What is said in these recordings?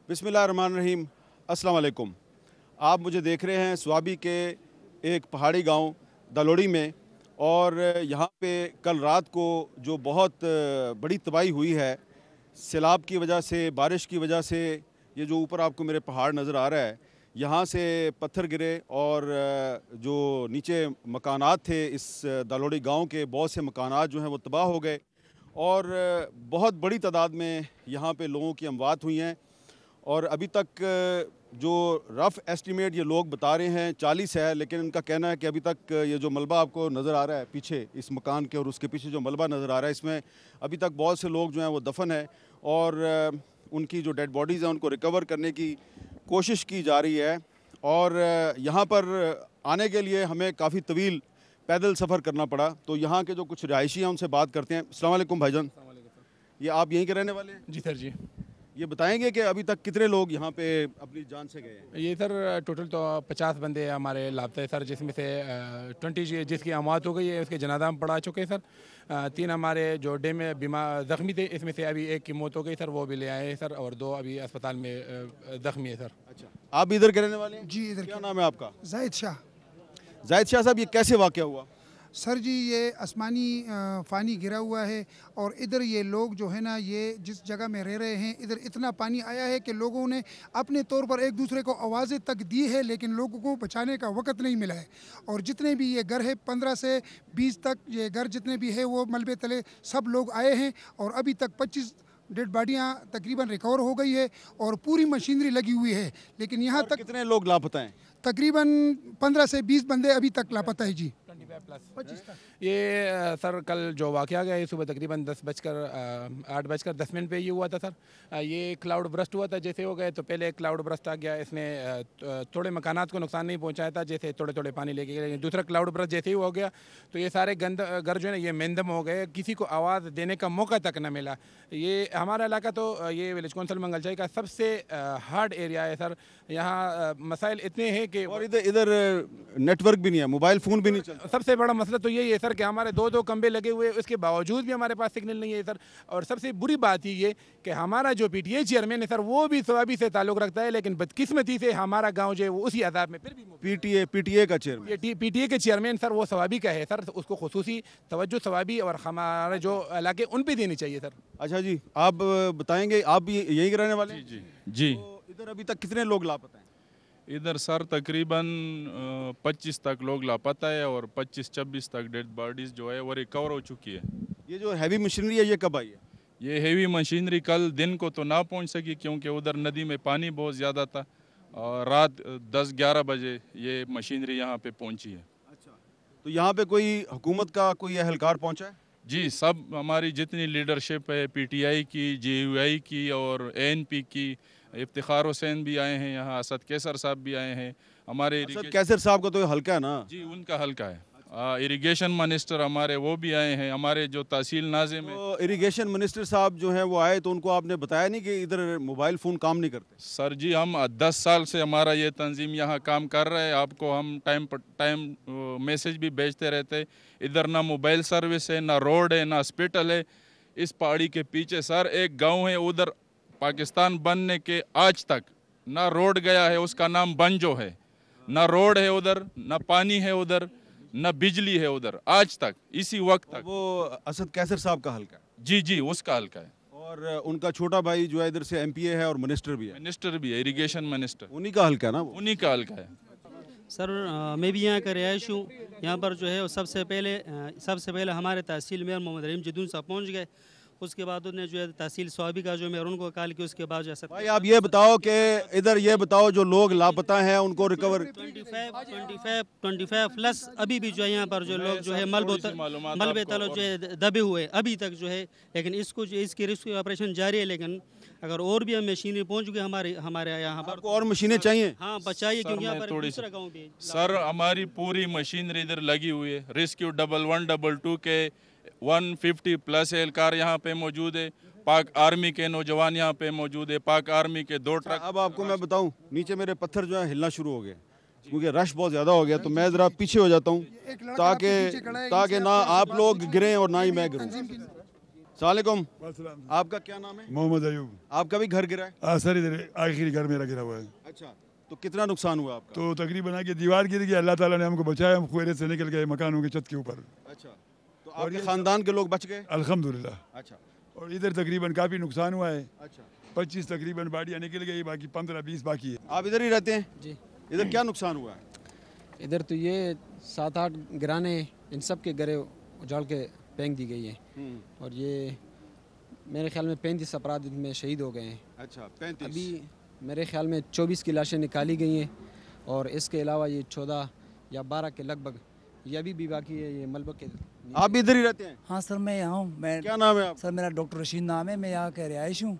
बिस्मिल्लाहिर्रहमानिर्रहीम। अस्सलाम वालेकुम। आप मुझे देख रहे हैं स्वाबी के एक पहाड़ी गांव दलोड़ी में, और यहाँ पे कल रात को जो बहुत बड़ी तबाही हुई है सैलाब की वजह से, बारिश की वजह से। ये जो ऊपर आपको मेरे पहाड़ नज़र आ रहा है, यहाँ से पत्थर गिरे और जो नीचे मकानात थे इस दलोड़ी गांव के, बहुत से मकानात जो हैं वो तबाह हो गए और बहुत बड़ी तादाद में यहाँ पे लोगों की अमवात हुई हैं। और अभी तक जो रफ़ एस्टीमेट ये लोग बता रहे हैं 40 है, लेकिन इनका कहना है कि अभी तक ये जो मलबा आपको नज़र आ रहा है पीछे इस मकान के, और उसके पीछे जो मलबा नज़र आ रहा है, इसमें अभी तक बहुत से लोग जो हैं वो दफन है और उनकी जो डेड बॉडीज़ हैं उनको रिकवर करने की कोशिश की जा रही है। और यहाँ पर आने के लिए हमें काफ़ी तवील पैदल सफ़र करना पड़ा। तो यहाँ के जो कुछ रिहायशी हैं उनसे बात करते हैं। अस्सलाम वालेकुम भाईजान। ये आप यहीं के रहने वाले हैं? जी सर जी। ये बताएंगे कि अभी तक कितने लोग यहाँ पे अपनी जान से गए हैं? ये सर टोटल तो 50 बंदे हमारे लापता है सर, जिसमें से 20 जिसकी अमवात हो गई है उसके जनाजा में पड़ा चुके हैं सर। 3 हमारे जो डे में बीमार ज़ख्मी थे, इसमें से अभी एक की मौत हो गई सर, वो भी ले आए हैं सर, और 2 अभी अस्पताल में ज़ख्मी है सर। अच्छा, आप भी इधर के रहने वाले हैं? जी इधर। क्या नाम है आपका? जाहिद शाह। जाहिद शाह साहब, ये कैसे वाक़या हुआ? सर जी, ये आसमानी पानी गिरा हुआ है और इधर ये लोग जो है ना, ये जिस जगह में रह रहे हैं इधर इतना पानी आया है कि लोगों ने अपने तौर पर एक दूसरे को आवाज़ें तक दी है, लेकिन लोगों को बचाने का वक्त नहीं मिला है। और जितने भी ये घर है 15 से 20 तक ये घर जितने भी है वो मलबे तले सब लोग आए हैं, और अभी तक 25 डेड बॉडियाँ तकरीबन रिकवर हो गई है और पूरी मशीनरी लगी हुई है। लेकिन यहाँ तक कितने लोग लापता हैं? तकरीबन 15 से 20 बंदे अभी तक लापता है जी। 25 प्लस। ये सर कल जो वाक़या गया है सुबह तकरीबन 8:10 पे ये हुआ था सर। ये क्लाउड ब्रस्ट हुआ था, जैसे हो गए तो पहले क्लाउड ब्रस्ट आ गया, इसने थोड़े मकानात को नुकसान नहीं पहुंचाया था, जैसे थोड़े थोड़े पानी लेके गए। लेकिन दूसरा क्लाउड ब्रस्ट जैसे ही हो गया तो ये सारे गंद घर जो है ना ये मेंदम हो गए, किसी को आवाज़ देने का मौका तक न मिला। ये हमारा इलाका तो ये विलेज कौंसिल मंगलचाई का सबसे हार्ड एरिया है सर। यहाँ मसाइल इतने हैं कि, और इधर नेटवर्क भी नहीं है, मोबाइल फ़ोन भी नहीं चलता। सबसे बड़ा मसला तो यही है सर कि हमारे 2-2 खंबे लगे हुए, उसके बावजूद भी हमारे पास सिग्नल नहीं है सर। और सबसे बुरी बात ये कि हमारा जो पीटीए चेयरमैन है सर वो भी स्वाबी से ताल्लुक़ रखता है, लेकिन बदकिस्मती से हमारा गांव जो है वो उसी आदाब में फिर भी पीटीए का चेयरमैन, पीटीए के चेयरमैन सर वो स्वाबी का है सर, उसको खुसूसी तवज्जो स्वाबी और हमारे जो इलाके उन पर देनी चाहिए सर। अच्छा जी, आप बताएंगे, आप भी यहीं के रहने वाले हैं? जी जी। तो इधर अभी तक कितने लोग लापता हैं? इधर सर तकरीबन 25 तक लोग लापता है और 25-26 तक डेड बॉडीज जो है वो रिकवर हो चुकी है। ये जो हैवी मशीनरी है ये कब आई है? ये हेवी मशीनरी कल दिन को तो ना पहुंच सकी क्योंकि उधर नदी में पानी बहुत ज़्यादा था, और रात 10-11 बजे ये मशीनरी यहाँ पे पहुंची है। अच्छा, तो यहाँ पे कोई हुकूमत का कोई एहलकार पहुँचा है? जी, सब हमारी जितनी लीडरशिप है, पीटीआई की, जेयूआई की और एएनपी की, इफ्तिखार हुसैन भी आए हैं यहाँ, असद कैसर साहब भी आए हैं हमारे। असद कैसर साहब का तो ये हल्का है ना? जी, उनका हल्का है। इरिगेशन मिनिस्टर हमारे वो भी आए हैं, हमारे जो तहसील नाज़िम है। तो इरिगेशन मिनिस्टर साहब जो हैं वो आए, तो उनको आपने बताया नहीं कि इधर मोबाइल फ़ोन काम नहीं करते? सर जी, हम 10 साल से हमारा ये तंजीम यहाँ काम कर रहा है, आपको हम टाइम पर टाइम मैसेज भी भेजते रहते हैं। इधर ना मोबाइल सर्विस है, ना रोड है, ना हॉस्पिटल है। इस पहाड़ी के पीछे सर एक गाँव है, उधर पाकिस्तान बनने के आज तक ना रोड गया है, उसका नाम बंजो है। ना रोड है उधर, ना पानी है उधर, ना बिजली है उधर आज तक, इसी वक्त तक। वो असद कैसर साहब का हल्का है? जी जी, उसका हल्का है। और उनका छोटा भाई जो है इधर से एमपीए है और मिनिस्टर भी है। मिनिस्टर भी है, इरिगेशन मिनिस्टर, उन्हीं का हल्का है ना वो? उन्हीं का हल्का है। सर मैं भी यहाँ का रिहायश हूँ। यहाँ पर जो है वो सबसे पहले हमारे तहसील मेयर मोहम्मद रहीम जदून साहब पहुँच गए। उसके बाद उन्हें जो है तहसील स्वाबी का जो मेयर उनको कॉल किया। उसके बाद जो है भाई आप ये बताओ कि इधर ये बताओ जो लोग लापता हैं उनको रिकवर 25 प्लस अभी भी जो है यहाँ पर जो लोग जो है मलबे तलो जो है दबे हुए अभी तक जो है, लेकिन इसकी रेस्क्यू ऑपरेशन जारी है। लेकिन अगर और भी हम मशीनें पहुँच गई हमारे यहाँ पर, आपको और मशीनें चाहिए? हाँ बचाइए, क्योंकि यहाँ पर थोड़ी दूसरा गाँव भी सर हमारी पूरी मशीनरी इधर लगी हुई है। रेस्क्यू 1122 के 150 प्लस एहलकार यहाँ पे मौजूद है। पाक आर्मी के नौजवान यहाँ पे मौजूद है, पाक आर्मी के 2 ट्रक। अब आपको मैं बताऊं, नीचे मेरे पत्थर जो है हिलना शुरू हो गए क्योंकि रश बहुत ज़्यादा हो गया, तो मैं ज़रा पीछे हो जाता हूं ताकि ना आप लोग गिरें और ना ही मैं गिरूं। अस्सलाम वालेकुम। अस्सलाम। आपका क्या नाम है? मोहम्मद अयूब। आपका भी घर गिरा है? सर इधर आखिरी घर मेरा गिरा हुआ है। अच्छा, तो कितना नुकसान हुआ आपका? तो तकरीबन आगे दीवार गिर गई, अल्लाह ताला ने हमको बचाया, हम खुएरे से निकल गए मकानों के छत के ऊपर। अच्छा, तो आपके खानदान के लोग बच गए? अल्हम्दुलिल्लाह। अच्छा और इधर तकरीबन काफ़ी नुकसान हुआ है। अच्छा, 25 तकरीबन बाड़ियाँ निकल गई, बाकी 15-20 बाकी है। आप इधर ही रहते हैं? जी, इधर क्या नुकसान हुआ है? इधर तो ये 7-8 गिराने इन सब के घरे उजाड़ के फेंक दी गई है। और ये मेरे ख्याल में 35 अपराध में शहीद हो गए हैं। अच्छा, 35। अभी मेरे ख्याल में 24 की लाशें निकाली गई हैं और इसके अलावा ये 14 या 12 के लगभग ये अभी भी बाकी है, ये मलबे के। आप भी इधर ही रहते हैं? हाँ सर, मैं यहाँ हूँ। मैं क्या नाम है आप? सर मेरा डॉक्टर रशीद नाम है, मैं यहाँ का रिहायश हूँ।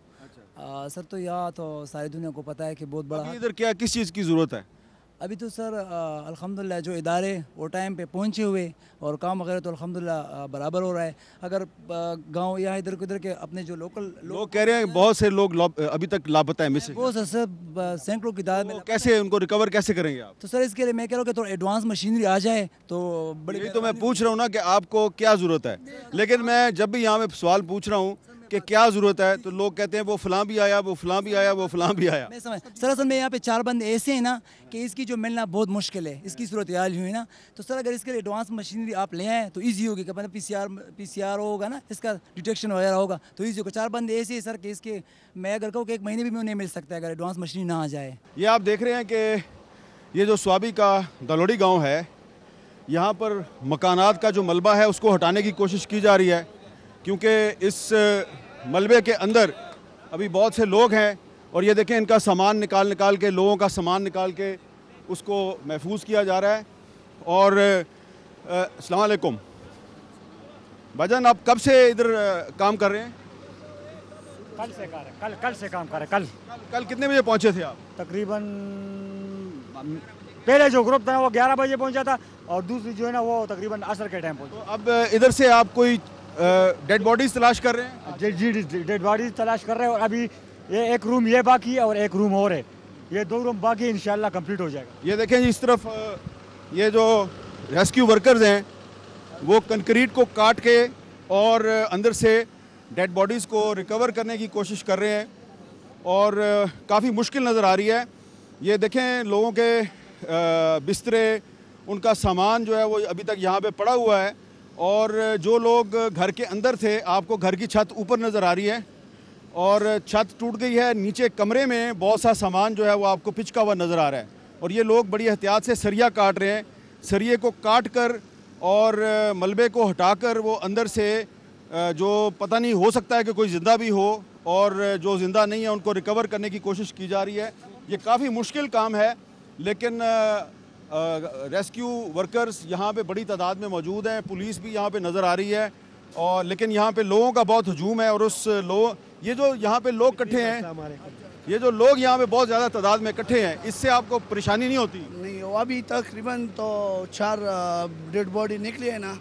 सर तो यहाँ तो सारी दुनिया को पता है कि बहुत बड़ा अभी इधर क्या किस चीज़ की ज़रूरत है? अभी तो सर अल्हम्दुलिल्लाह जो इदारे वो टाइम पे पहुँचे हुए और काम वगैरह तो अल्हम्दुलिल्लाह बराबर हो रहा है। अगर गांव यहाँ इधर उधर के अपने जो लोकल लोग कह रहे हैं बहुत से लोग अभी तक लापता है मिसिंग। वो सर सैकड़ों की तादाद में। कैसे उनको रिकवर कैसे करेंगे आप? तो सर इसके लिए मैं कह रहा हूँ कि थोड़ा एडवांस मशीनरी आ जाए तो बड़ी। यही तो मैं पूछ रहा हूँ ना कि आपको क्या ज़रूरत है, लेकिन मैं जब भी यहाँ पे सवाल पूछ रहा हूँ कि क्या ज़रूरत है तो लोग कहते हैं वो फलां भी आया, वो फलां भी आया, वो फलां भी आया। मैं समझ सर, असल में यहाँ पे 4 बंदे ऐसे हैं ना कि इसकी जो मिलना बहुत मुश्किल है, इसकी सूरत हाल हुई ना। तो सर अगर इसके लिए एडवांस मशीनरी आप ले आए तो इजी होगी कि मतलब पीसीआर होगा ना, इसका डिटेक्शन वगैरह होगा तो इजी होगा। 4 बंदे ऐसे हैं सर कि इसके मैं अगर कहूँ कि 1 महीने भी उन्हें मिल सकता है अगर एडवांस मशीनरी ना आ जाए। ये आप देख रहे हैं कि ये जो स्वाबी का दलोड़ी गाँव है, यहाँ पर मकानात का जो मलबा है उसको हटाने की कोशिश की जा रही है, क्योंकि इस मलबे के अंदर अभी बहुत से लोग हैं और ये देखें इनका सामान निकाल के, लोगों का सामान निकाल के उसको महफूज किया जा रहा है। और अस्सलाम वालेकुम भाईजान, आप कब से इधर काम कर रहे हैं? कल से कर रहे, कल से काम कर रहे। कल कितने बजे पहुंचे थे आप? तकरीबन पहले जो ग्रुप था वो 11 बजे पहुंचा था और दूसरी जो है ना वो तकरीबन असर के टाइम पहुंची। तो अब इधर से आप कोई डेड बॉडीज तलाश कर रहे हैं? जी, डेड बॉडीज तलाश कर रहे हैं और अभी ये एक रूम ये बाकी है और एक रूम और है, ये 2 रूम बाकी इंशाल्लाह कंप्लीट हो जाएगा। ये देखें इस तरफ ये जो रेस्क्यू वर्कर्स हैं वो कंक्रीट को काट के और अंदर से डेड बॉडीज़ को रिकवर करने की कोशिश कर रहे हैं और काफ़ी मुश्किल नज़र आ रही है। ये देखें लोगों के बिस्तरे, उनका सामान जो है वो अभी तक यहाँ पे पड़ा हुआ है और जो लोग घर के अंदर थे, आपको घर की छत ऊपर नज़र आ रही है और छत टूट गई है। नीचे कमरे में बहुत सा सामान जो है वो आपको पिचका हुआ नज़र आ रहा है और ये लोग बड़ी एहतियात से सरिया काट रहे हैं। सरिये को काट कर और मलबे को हटाकर वो अंदर से जो पता नहीं, हो सकता है कि कोई ज़िंदा भी हो और जो ज़िंदा नहीं है उनको रिकवर करने की कोशिश की जा रही है। ये काफ़ी मुश्किल काम है, लेकिन रेस्क्यू वर्कर्स यहाँ पे बड़ी तादाद में मौजूद हैं, पुलिस भी यहाँ पे नज़र आ रही है और लेकिन यहाँ पे लोगों का बहुत हजूम है और ये जो यहाँ पे लोग इकट्ठे हैं, ये जो लोग यहाँ पे बहुत ज़्यादा तादाद में इकट्ठे हैं, इससे आपको परेशानी नहीं होती? नहीं, अभी तकरीबन तो 4 डेड बॉडी निकली है ना।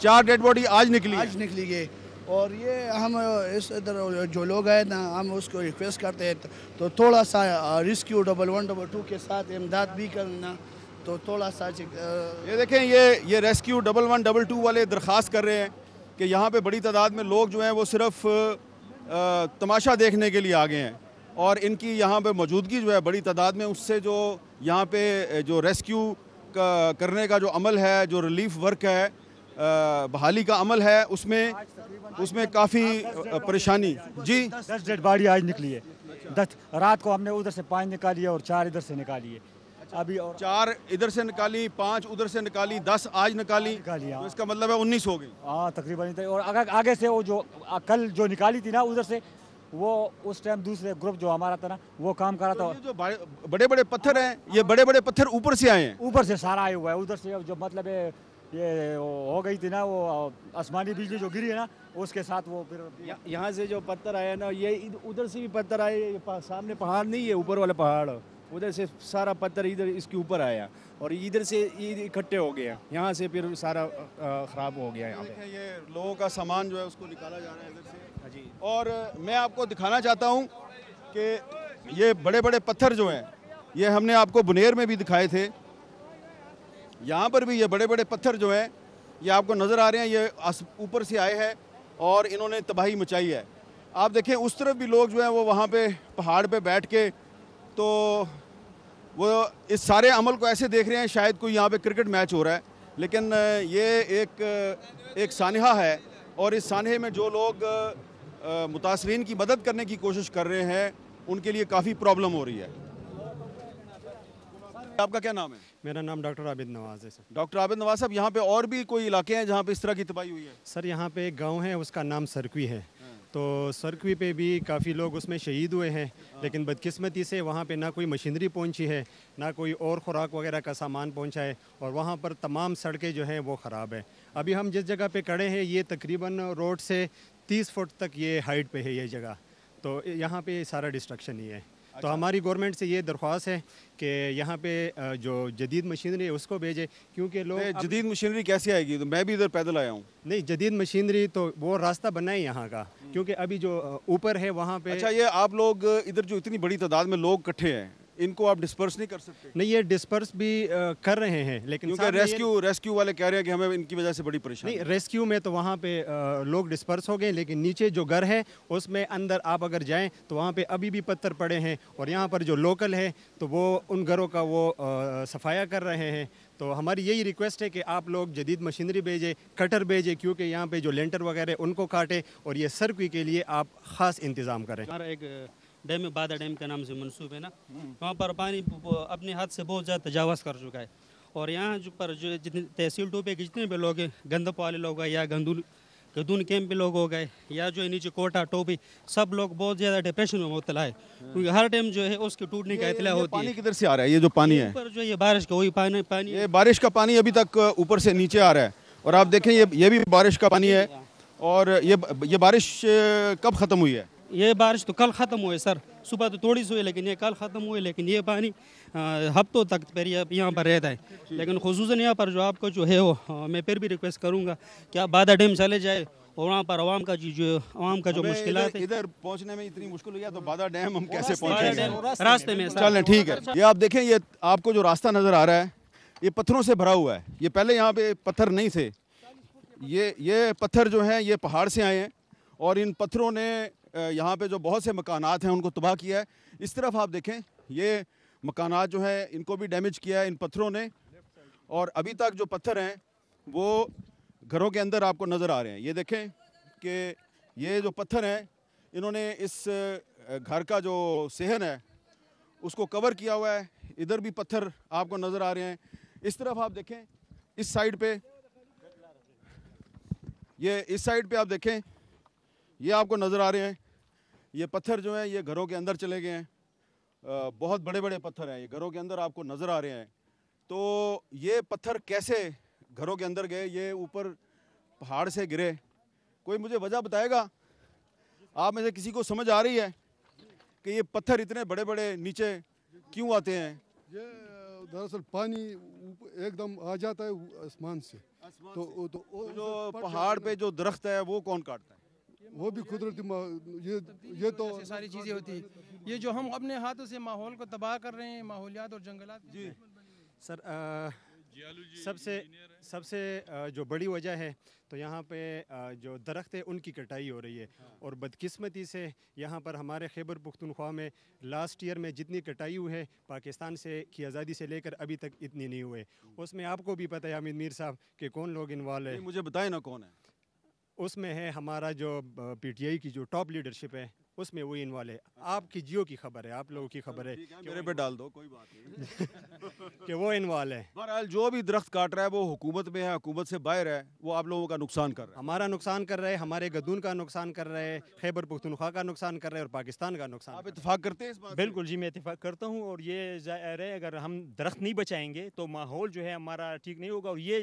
4 डेड बॉडी आज निकली गई और ये हम इस इधर जो लोग हैं ना, हम उसको रिक्वेस्ट करते हैं तो थोड़ा सा रेस्क्यू 112 के साथ इमदाद भी करना, तो थोड़ा सा ये देखें ये रेस्क्यू 1122 वाले दरख्वास्त कर रहे हैं कि यहाँ पे बड़ी तादाद में लोग जो हैं वो सिर्फ तमाशा देखने के लिए आ गए हैं और इनकी यहाँ पे मौजूदगी जो है बड़ी तादाद में, उससे जो यहाँ पे जो रेस्क्यू करने का जो अमल है, जो रिलीफ वर्क है, बहाली का अमल है, उसमें काफ़ी परेशानी। जी, 10 डेड बॉडी आज निकली है। 10 रात को हमने उधर से 5 निकाली है और 4 इधर से निकाली है अभी, और 4 इधर से निकाली, 5 उधर से निकाली, 10 आज निकाली, तो इसका मतलब है 19 हो गई। हाँ तकरीबन। और अगर आगे से वो जो कल जो निकाली थी ना उधर से, वो उस टाइम दूसरे ग्रुप जो हमारा था ना वो काम कर रहा था। ये जो बड़े बड़े पत्थर हैं, ये बड़े बड़े पत्थर ऊपर से आए हैं? ऊपर से सारा आया हुआ है, उधर से जो मतलब ये हो गई थी ना वो आसमानी बिजली जो गिरी है ना, उसके साथ वो फिर यहाँ से जो पत्थर आया ना, ये उधर से भी पत्थर आए, सामने पहाड़ नहीं है, ऊपर वाला पहाड़, उधर से सारा पत्थर इधर इसके ऊपर आया और इधर से इकट्ठे हो गए, यहाँ से फिर सारा ख़राब हो गया। यहाँ पे ये लोगों का सामान जो है उसको निकाला जा रहा है इधर से जी। और मैं आपको दिखाना चाहता हूँ कि ये बड़े बड़े पत्थर जो हैं, ये हमने आपको बुनेर में भी दिखाए थे, यहाँ पर भी ये बड़े बड़े पत्थर जो हैं ये आपको नज़र आ रहे हैं, ये ऊपर से आए हैं और इन्होंने तबाही मचाई है। आप देखें उस तरफ भी लोग जो हैं वो वहाँ पे पहाड़ पे बैठ के तो वो इस सारे अमल को ऐसे देख रहे हैं शायद कोई यहाँ पे क्रिकेट मैच हो रहा है, लेकिन ये एक सानहा है और इस सानहे में जो लोग मुतासरीन की मदद करने की कोशिश कर रहे हैं उनके लिए काफ़ी प्रॉब्लम हो रही है। आपका क्या नाम है? मेरा नाम डॉक्टर आबिद नवाज़ है सर। डॉक्टर आबिद नवाज़ साहब, यहाँ पे और भी कोई इलाके हैं जहाँ पे इस तरह की तबाही हुई है? सर यहाँ पे एक गांव है, उसका नाम सरकवी है। तो सरकवी पे भी काफ़ी लोग उसमें शहीद हुए हैं, लेकिन बदकिस्मती से वहाँ पे ना कोई मशीनरी पहुँची है, ना कोई और खुराक वगैरह का सामान पहुँचा है, और वहाँ पर तमाम सड़कें जो हैं वो ख़राब है। अभी हम जिस जगह पे खड़े हैं ये तकरीबन रोड से 30 फुट तक ये हाइट पे है ये जगह, तो यहाँ पे सारा डिस्ट्रक्शन ही है। तो हमारी गवर्नमेंट से ये दरख्वास्त है कि यहाँ पे जो जदीद मशीनरी है उसको भेजे, क्योंकि लोग जदीद मशीनरी कैसे आएगी? तो मैं भी इधर पैदल आया हूँ। नहीं, जदीद मशीनरी तो वो रास्ता बना है यहाँ का, क्योंकि अभी जो ऊपर है वहाँ पे। अच्छा, ये आप लोग इधर जो इतनी बड़ी तादाद में लोग इकट्ठे हैं, इनको आप डिस्पर्स नहीं कर सकते? नहीं, ये डिस्पर्स भी कर रहे हैं, लेकिन क्योंकि रेस्क्यू वाले कह रहे हैं कि हमें इनकी वजह से बड़ी परेशानी। नहीं, रेस्क्यू में तो वहाँ पे लोग डिस्पर्स हो गए, लेकिन नीचे जो घर है उसमें अंदर आप अगर जाएं तो वहाँ पे अभी भी पत्थर पड़े हैं, और यहाँ पर जो लोकल है तो वो उन घरों का वो सफाया कर रहे हैं। तो हमारी यही रिक्वेस्ट है कि आप लोग जदीद मशीनरी भेजें, कटर भेजें, क्योंकि यहाँ पे जो लेंटर वगैरह उनको काटे, और ये सर्कवी के लिए आप ख़ास इंतज़ाम करें। हमारा एक डैम में बादा डैम के नाम से मंसूब है ना, वहाँ पर पानी अपने हाथ से बहुत ज़्यादा तजावज़ कर चुका है, और यहाँ जो जितने तहसील टोपे के जितने भी लोग हैं, गंदप वाले लोग हैं या गदून कैंप पे लोग हो गए, या जो नीचे कोटा टोपी, सब लोग बहुत ज़्यादा डिप्रेशन में मुब्तला है, क्योंकि हर टाइम जो है उसके टूटने का इतला होती है। पानी किधर से आ रहा है? ये जो पानी है ऊपर जो ये बारिश का वही पानी ये बारिश का पानी अभी तक ऊपर से नीचे आ रहा है, और आप देखें ये भी बारिश का पानी है। और ये बारिश कब ख़त्म हुई है? ये बारिश तो कल ख़त्म हुई सर, सुबह तो थोड़ी सी हुई, लेकिन ये कल ख़त्म हुई, लेकिन ये पानी हफ्तों तक फिर यहाँ पर रहता है। लेकिन खुसूसन यहाँ पर जो आपको जो है वो मैं फिर भी रिक्वेस्ट करूँगा कि आप बादा डैम चले जाए, और वहाँ पर आवाम का जो मुश्किलात है। इधर पहुँचने में इतनी मुश्किल हुई है तो बादा डैम हम कैसे पहुँचेंगे? रास्ते में चलें, ठीक है। ये आप देखें, ये आपको जो रास्ता नज़र आ रहा है ये पत्थरों से भरा हुआ है। ये पहले यहाँ पे पत्थर नहीं थे, ये पत्थर जो हैं ये पहाड़ से आए हैं, और इन पत्थरों ने यहाँ पे जो बहुत से मकानात हैं उनको तबाह किया है। इस तरफ आप देखें, ये मकानात जो हैं इनको भी डैमेज किया है इन पत्थरों ने, और अभी तक जो पत्थर हैं वो घरों के अंदर आपको नज़र आ रहे हैं। ये देखें कि ये जो पत्थर हैं इन्होंने इस घर का जो सेहन है उसको कवर किया हुआ है। इधर भी पत्थर आपको नज़र आ रहे हैं। इस तरफ आप देखें, इस साइड पे आप देखें, ये आपको नज़र आ रहे हैं। ये पत्थर जो हैं ये घरों के अंदर चले गए हैं, बहुत बड़े बड़े पत्थर हैं, ये घरों के अंदर आपको नज़र आ रहे हैं। तो ये पत्थर कैसे घरों के अंदर गए? ये ऊपर पहाड़ से गिरे, कोई मुझे वजह बताएगा? आप में से किसी को समझ आ रही है कि ये पत्थर इतने बड़े बड़े नीचे क्यों आते हैं? ये दरअसल पानी एकदम आ जाता है आसमान से, तो जो पहाड़ पे जो दरख्त है वो कौन काटता है? वो भी कुदरती ये तो सारी चीज़ें होती है। ये जो हम अपने हाथों से माहौल को तबाह कर रहे हैं, माहौलियात और जंगलात। जी सर, सबसे जो बड़ी वजह है तो यहाँ पे जो दरख्त है उनकी कटाई हो रही है, और बदकिस्मती से यहाँ पर हमारे खैबर पुख्तनख्वा में लास्ट ईयर में जितनी कटाई हुई है पाकिस्तान से की आज़ादी से लेकर अभी तक इतनी नहीं हुए। उसमें आपको भी पता है हामिद मीर साहब कि कौन लोग इन्वॉल्व है। मुझे बताएं ना कौन है। उसमें है हमारा जो पीटीआई की जो टॉप लीडरशिप है उसमें वही इन्वॉल्व है। आपकी जियो की खबर है, आप लोगों की खबर है, मेरे पे डाल दो, कोई बात नहीं कि वो इन्वॉल्व है। बहरहाल जो भी दरख्त काट रहा है वो हुकूमत में है, हुकूमत से बाहर है, वो आप लोगों का नुकसान कर रहा है। हमारा नुकसान कर रहा है, हमारे गदून का नुकसान कर रहा है, खैबर पुख्तनख्वा का नुकसान कर रहा है, और पाकिस्तान का नुकसान। आप इत्तेफाक करते हैं इस बात? बिल्कुल जी, मैं इत्तेफाक करता हूँ, और ये ज़ाहिर है अगर हम दरख्त नहीं बचाएंगे तो माहौल जो है हमारा ठीक नहीं होगा, और ये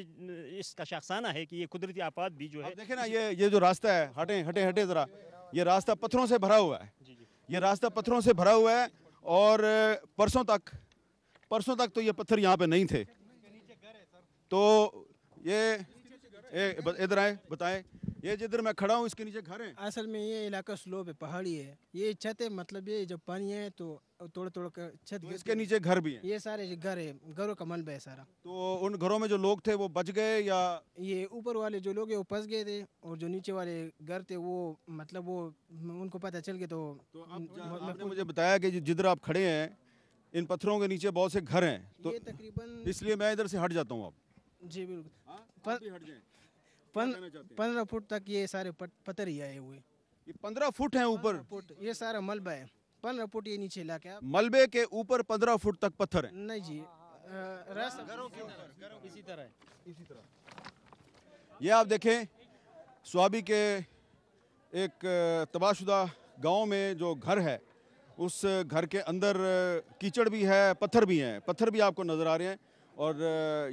इसका शख्साना है कि ये कुदरती आफात भी जो है। देखें ना, ये जो रास्ता है, हटे ज़रा, ये रास्ता पत्थरों से भरा हुआ है। ये रास्ता पत्थरों से भरा हुआ है, और परसों तक तो ये पत्थर यहाँ पे नहीं थे। तो ये इधर आए, बताएं, ये जिधर मैं खड़ा हूँ इसके नीचे घर हैं? असल में ये इलाका स्लोप है, पहाड़ी है। ये छत है, मतलब ये जब पानी है तो तोड़ तोड़ कर छत तो इसके नीचे घर भी हैं? ये सारे घर है, घरों का मलबा है सारा। तो उन घरों में जो लोग थे वो बच गए या? ये ऊपर वाले जो लोग हैं वो फंस गए थे, और जो नीचे वाले घर थे वो मतलब वो उनको पता चल गया। तो आपने मुझे बताया कि जिधर आप खड़े हैं इन पत्थरों के नीचे बहुत से घर हैं, तो ये तकरीबन, इसलिए मैं इधर से हट जाता हूँ। आप जी बिल्कुल, आप भी हट जाएं। 15 फुट तक ये सारे पत्थर ही आए हुए। ये 15 फुट हैं ऊपर? ये सारा मलबा है, 15 फुट ये नीचे इलाका है। मलबे के ऊपर 15 फुट तक पत्थर है? नहीं जी, घरों के ऊपर इसी तरह। ये आप देखें स्वाबी के एक तबाहशुदा गांव में जो घर है, उस घर के अंदर कीचड़ भी है, पत्थर भी हैं। पत्थर भी आपको नज़र आ रहे हैं, और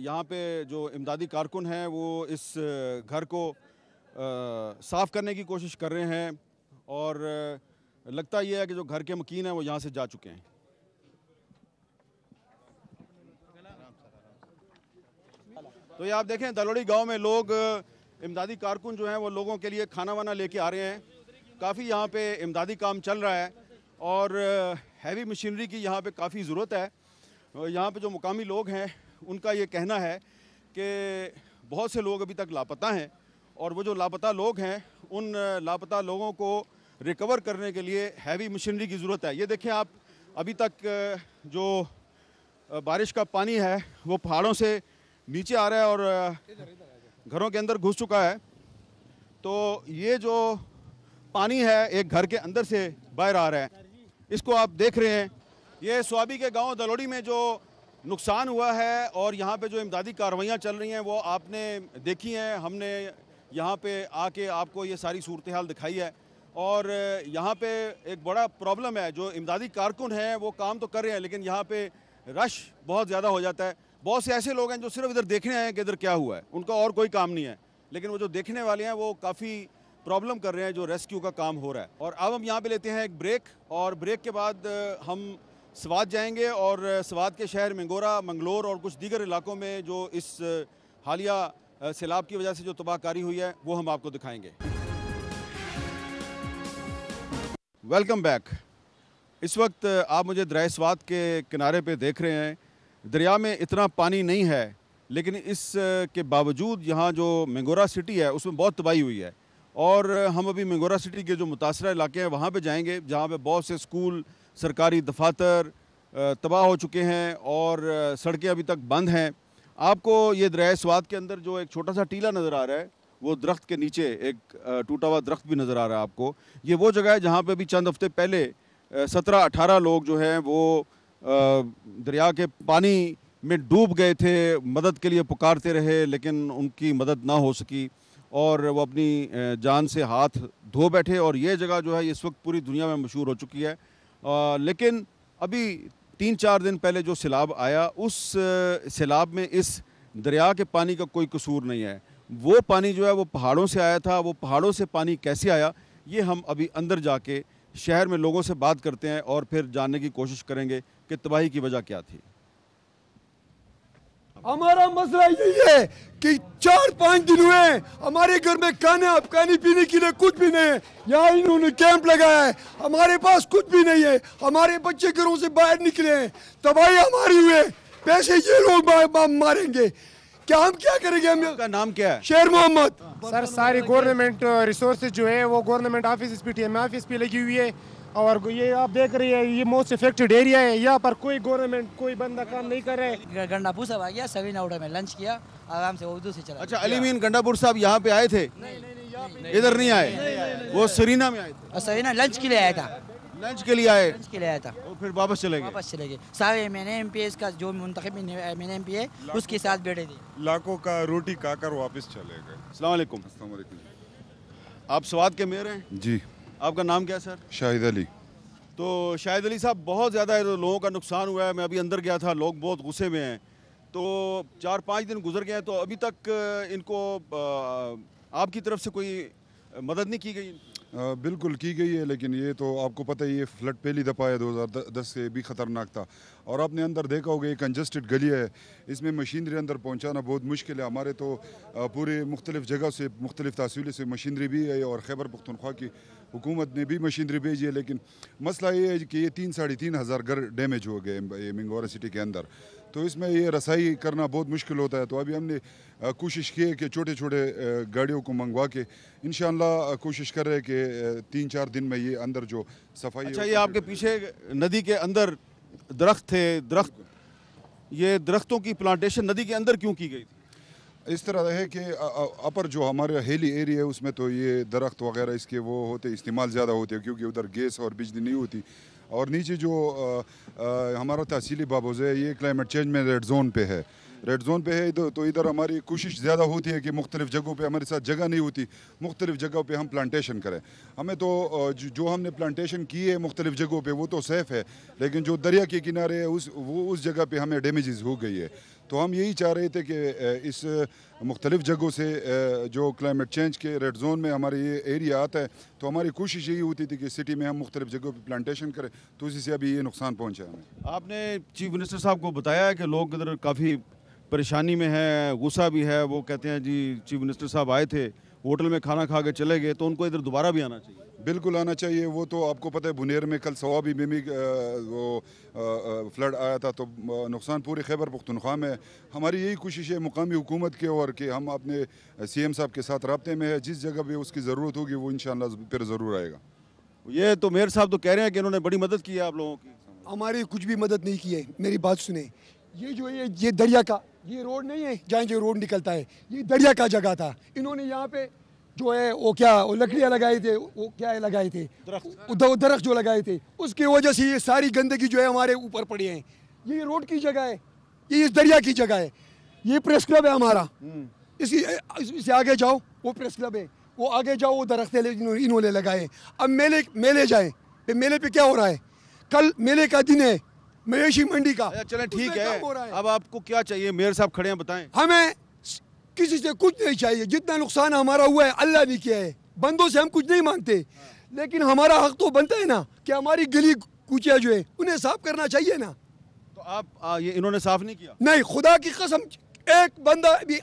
यहाँ पे जो इमदादी कारकुन हैं वो इस घर को साफ़ करने की कोशिश कर रहे हैं, और लगता ये है कि जो घर के मकीन हैं वो यहाँ से जा चुके हैं। तो ये आप देखें दलोड़ी गांव में लोग, इमदादी कारकुन जो हैं वो लोगों के लिए खाना वाना लेके आ रहे हैं। काफ़ी यहाँ पे इमदादी काम चल रहा है, और हैवी मशीनरी की यहाँ पे काफ़ी ज़रूरत है। यहाँ पे जो मुकामी लोग हैं उनका ये कहना है कि बहुत से लोग अभी तक लापता हैं, और वो जो लापता लोग हैं उन लापता लोगों को रिकवर करने के लिए हैवी मशीनरी की ज़रूरत है। ये देखें आप, अभी तक जो बारिश का पानी है वो पहाड़ों से नीचे आ रहा है और घरों के अंदर घुस चुका है। तो ये जो पानी है एक घर के अंदर से बाहर आ रहा है, इसको आप देख रहे हैं। ये स्वाबी के गांव दलोड़ी में जो नुकसान हुआ है और यहाँ पे जो इमदादी कार्रवाइयाँ चल रही हैं वो आपने देखी हैं। हमने यहाँ पे आके आपको ये सारी सूरत हाल दिखाई है, और यहाँ पे एक बड़ा प्रॉब्लम है। जो इमदादी कारकुन हैं वो काम तो कर रहे हैं, लेकिन यहाँ पे रश बहुत ज़्यादा हो जाता है। बहुत से ऐसे लोग हैं जो सिर्फ इधर देखने आए हैं कि इधर क्या हुआ है, उनका और कोई काम नहीं है, लेकिन वो जो देखने वाले हैं वो काफ़ी प्रॉब्लम कर रहे हैं जो रेस्क्यू का काम हो रहा है। और अब हम यहाँ पे लेते हैं एक ब्रेक, और ब्रेक के बाद हम स्वात जाएंगे, और स्वात के शहर मंगोरा, मंगलोर और कुछ दीगर इलाकों में जो इस हालिया सैलाब की वजह से जो तबाहकारी हुई है वो हम आपको दिखाएंगे। Welcome back. इस वक्त आप मुझे दरिया स्वात के किनारे पे देख रहे हैं। दरिया में इतना पानी नहीं है, लेकिन इस के बावजूद यहाँ जो मंगोरा सिटी है उसमें बहुत तबाही हुई है। और हम अभी मंगोरा सिटी के जो मुतासरा इलाके हैं वहाँ पे जाएंगे, जहाँ पे बहुत से स्कूल, सरकारी दफातर तबाह हो चुके हैं और सड़कें अभी तक बंद हैं। आपको ये दरिया स्वात के अंदर जो एक छोटा सा टीला नज़र आ रहा है, वो दरख्त के नीचे एक टूटा हुआ दरख्त भी नज़र आ रहा है आपको। ये वो जगह है जहाँ पे अभी चंद हफ्ते पहले 17-18 लोग जो हैं वो दरिया के पानी में डूब गए थे, मदद के लिए पुकारते रहे, लेकिन उनकी मदद ना हो सकी और वो अपनी जान से हाथ धो बैठे। और ये जगह जो है इस वक्त पूरी दुनिया में मशहूर हो चुकी है। लेकिन अभी 3-4 दिन पहले जो सैलाब आया, उस सैलाब में इस दरिया के पानी का कोई कसूर नहीं है। वो पानी जो है वो पहाड़ों से आया था। वो पहाड़ों से पानी कैसे आया, ये हम अभी अंदर जाके शहर में लोगों से बात करते हैं और फिर जानने की कोशिश करेंगे कि तबाही की वजह क्या थी। हमारा मसला यही है कि 4-5 दिन हुए हमारे घर में खाने पीने के लिए कुछ भी नहीं है। यहाँ इन्होंने कैंप लगाया है, हमारे पास कुछ भी नहीं है। हमारे बच्चे घरों से बाहर निकले हैं, तबाही हमारी हुई है, पैसे ये लोग मारेंगे, क्या हम क्या करेंगे? आपका नाम क्या है? शेर मोहम्मद। सर सारी गवर्नमेंट रिसोर्सेज जो है वो गवर्नमेंट ऑफिस पे, TMA ऑफिस पे लगी हुई है, और ये आप देख रही है ये मोस्ट अफेक्टेड एरिया है। यहाँ पर कोई गवर्नमेंट कोई बंदा काम नहीं कर रहा है। गंडापुर साहब आ गया, सवीना उड़ा में लंच किया, आराम से उर्दू से चला। अच्छा, अलीमीन गंडापुर साहब यहाँ पे आए थे? इधर नहीं आए, वो सरीना में आए थे। सरीना लंच के लिए आया था। लंच के लिए आए? लंच के लिए आया था, और फिर वापस चले गए? वापस चले गए। सारे मैंने MPs का जो मुंतखब मैंने MP है उसके साथ बैठे थे। लाखों का रोटी खाकर वापस चले गए। अस्सलाम वालेकुम। आप स्वात के मेयर हैं? जी। आपका नाम क्या है सर? शाहिद अली। तो शाहिद अली साहब, बहुत ज़्यादा लोगों का नुकसान हुआ है। मैं अभी अंदर गया था, लोग बहुत गुस्से में हैं। तो 4-5 दिन गुजर गए हैं, तो अभी तक इनको आपकी तरफ से कोई मदद नहीं की गई? बिल्कुल की गई है, लेकिन ये तो आपको पता है ये फ्लड पहली दफ़ा है 2010 से भी ख़तरनाक था। और आपने अंदर देखा होगा ये कंजस्टेड गली है, इसमें मशीनरी अंदर पहुंचाना बहुत मुश्किल है। हमारे तो पूरे मुख्तलिफ जगह से मुख्तलिफ तहसीलों से मशीनरी भी है और खैबर पख्तूनख्वा की हुकूमत ने भी मशीनरी भेजी है, लेकिन मसला ये है कि ये 3-3.5 हज़ार घर डैमेज हो गए ये मिंगोरा सिटी के अंदर, तो इसमें ये रसाई करना बहुत मुश्किल होता है। तो अभी हमने कोशिश की है कि छोटे छोटे गाड़ियों को मंगवा के इंशाअल्लाह कोशिश कर रहे हैं कि 3-4 दिन में ये अंदर जो सफाई। अच्छा, ये आपके पीछे नदी के अंदर दरख्त थे, ये दरख्तों की प्लांटेशन नदी के अंदर क्यों की गई थी? इस तरह है कि अपर जो हमारे हेली एरिया है उसमें तो ये दरख्त वगैरह इसके वो होते इस्तेमाल ज़्यादा होते हैं, क्योंकि उधर गैस और बिजली नहीं होती। और नीचे जो हमारा तहसीली बाबूज़ है ये क्लाइमेट चेंज में रेड जोन पे है, रेड जोन पे है, तो इधर हमारी कोशिश ज़्यादा होती है कि मुख्तलिफ जगहों पे हमारे साथ जगह नहीं होती, मुख्तलिफ जगहों पे हम प्लांटेशन करें। हमें तो जो हमने प्लांटेशन की है मुख्तलिफ जगहों पे वो तो सेफ़ है, लेकिन जो दरिया के किनारे है उस जगह पे हमें डैमेजेस हो गई है। तो हम यही चाह रहे थे कि इस मुख्तलिफ जगहों से जो क्लाइमेट चेंज के रेड जोन में हमारे ये एरिया आता है, तो हमारी कोशिश यही होती थी कि सिटी में हम मुख्तलिफ जगहों पे प्लांटेशन करें, तो इसी से अभी ये नुकसान पहुँचा हमें। आपने चीफ मिनिस्टर साहब को बताया है कि लोग इधर काफ़ी परेशानी में है, गुस्सा भी है, वो कहते हैं जी चीफ मिनिस्टर साहब आए थे, होटल में खाना खा के चले गए, तो उनको इधर दोबारा भी आना चाहिए। बिल्कुल आना चाहिए। वो तो आपको पता है बुनेर में कल सवाबी में भी वो फ्लड आया था, तो नुकसान पूरे खैबर पख्तूनख्वा में है। हमारी यही कोशिश है मुकामी हुकूमत के और कि हम अपने CM साहब के साथ रब्ते में है, जिस जगह भी उसकी ज़रूरत होगी वो इंशाअल्लाह फिर ज़रूर आएगा। ये तो मेयर साहब तो कह रहे हैं कि इन्होंने बड़ी मदद की है आप लोगों की। हमारी कुछ भी मदद नहीं की है, मेरी बात सुने। ये जो ये दरिया का ये रोड नहीं है जहाँ जो रोड निकलता है, ये दरिया का जगह था। इन्होंने यहाँ पे जो है वो क्या वो लकड़ियाँ लगाए थे, वो क्या है लगाए थे दरख्त जो लगाए थे, उसकी वजह से ये सारी गंदगी जो है हमारे ऊपर पड़ी है। ये रोड की जगह है, ये इस दरिया की जगह है। ये प्रेस क्लब है हमारा, इससे आगे जाओ वो प्रेस क्लब है, वो आगे जाओ वो दरख्त इन्होंने लगाए। अब मेले जाए, मेले पे क्या हो रहा है? कल मेले का दिन है, मवेशी मंडी का। चलें ठीक है, अब आपको क्या चाहिए? मेयर साहब खड़े हैं, बताएं। हमें किसी से कुछ नहीं चाहिए, जितना नुकसान हमारा हुआ है अल्लाह ने किया है, बंदों से हम कुछ नहीं मांगते, लेकिन हमारा हक तो बनता है ना कि हमारी गली कूचिया जो है उन्हें साफ करना चाहिए ना। तो आप ये इन्होंने साफ नहीं किया? नहीं, खुदा की कसम, एक बंदा भी